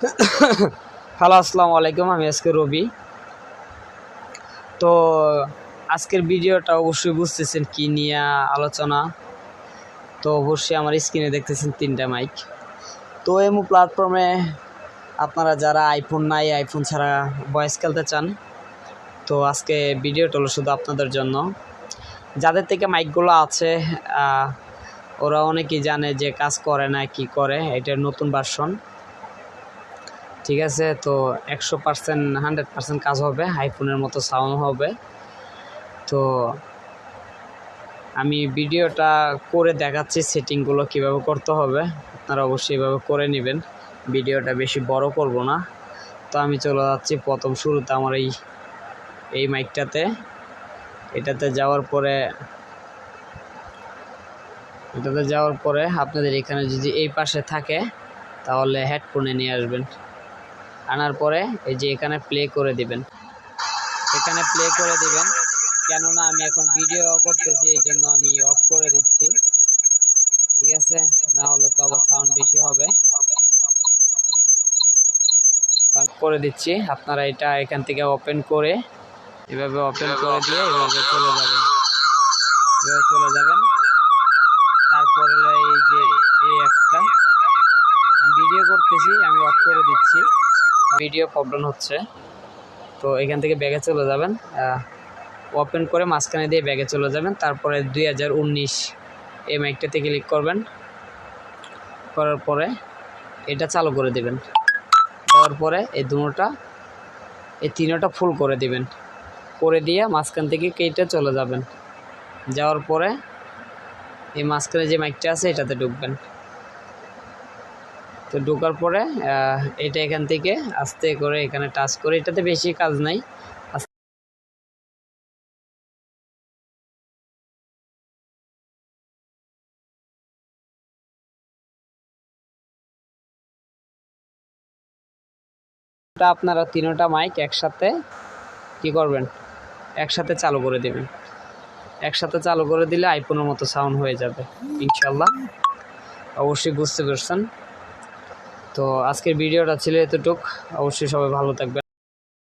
Hello, আসসালামু আলাইকুম। আমি আজকে রবি। তো আজকের ভিডিওটা অবশ্যই বুঝতেছেন কি নিয়ে আলোচনা। তো অবশ্যই আমার স্ক্রিনে দেখতেছেন 3টা মাইক। তো এমু প্ল্যাটফর্মে আপনারা যারা আইফোন নাই, আইফোন ছাড়া ভয়েস খেলতে চান, তো আজকে ভিডিওটা হলো শুধু আপনাদের জন্য। যাদের থেকে মাইকগুলো আছে ওরা অনেকেই জানে যে কাজ করে না, কি করে, এটার নতুন ভার্সন। ঠিক আছে, তো 100% 100% কাজ হবে, আইফোনের মতো সাউন্ড হবে। তো আমি ভিডিওটা করে দেখাচ্ছি সেটিংগুলো কিভাবে করতে হবে, আপনারা অবশ্যই এভাবে করে নেবেন। ভিডিওটা বেশি বড় করব না। তো আমি চলে যাচ্ছি প্রথম শুরুতে আমার এই মাইকটাতে। এটাতে যাওয়ার পরে আপনাদের এখানে যদি এই পাশে থাকে তাহলে হেডফোনে নিয়ে আসবেন। আনার পরে এই যে এখানে প্লে করে দিবেন, কেননা আমি এখন ভিডিও করতেছি, এই জন্য আমি অফ করে দিচ্ছি। ঠিক আছে, না হলে তো আবার সাউন্ড বেশি হবে। আমি করে দিচ্ছি, আপনারা এটা এখান থেকে ওপেন করে এভাবে ওপেন করে দিয়ে এভাবে চলে যাবেন। তারপরে এই যে এই অ্যাপটা আমি ভিডিও করতেছি, আমি অফ করে দিচ্ছি, ভিডিও প্রবলেম হচ্ছে। তো এখান থেকে ব্যাগে চলে যাবেন, ওপেন করে মাঝখানে দিয়ে ব্যাগে চলে যাবেন। তারপরে 2019 এই মাইকটাতে ক্লিক করবেন। করার পরে এটা চালু করে দেবেন। দেওয়ার পরে এই তিনোটা ফুল করে দিবেন। করে দিয়ে মাঝখান থেকে কেটে চলে যাবেন। যাওয়ার পরে এই মাঝখানে যে মাইকটা আছে এটাতে ঢুকবেন। তো ঢোকার পরে এটা এখান থেকে আস্তে করে এখানে টাচ করে, এটাতে বেশি কাজ নাই। আপনারা তিনোটা মাইক একসাথে কি করবেন, একসাথে চালু করে দেবেন। একসাথে চালু করে দিলে আইফোনের মতো সাউন্ড হয়ে যাবে ইনশাল্লাহ। অবশ্যই বুঝতে পারছেন। তো আজকের ভিডিওটা ছিল এতটুক। অবশ্যই সবাই ভালো থাকবেন।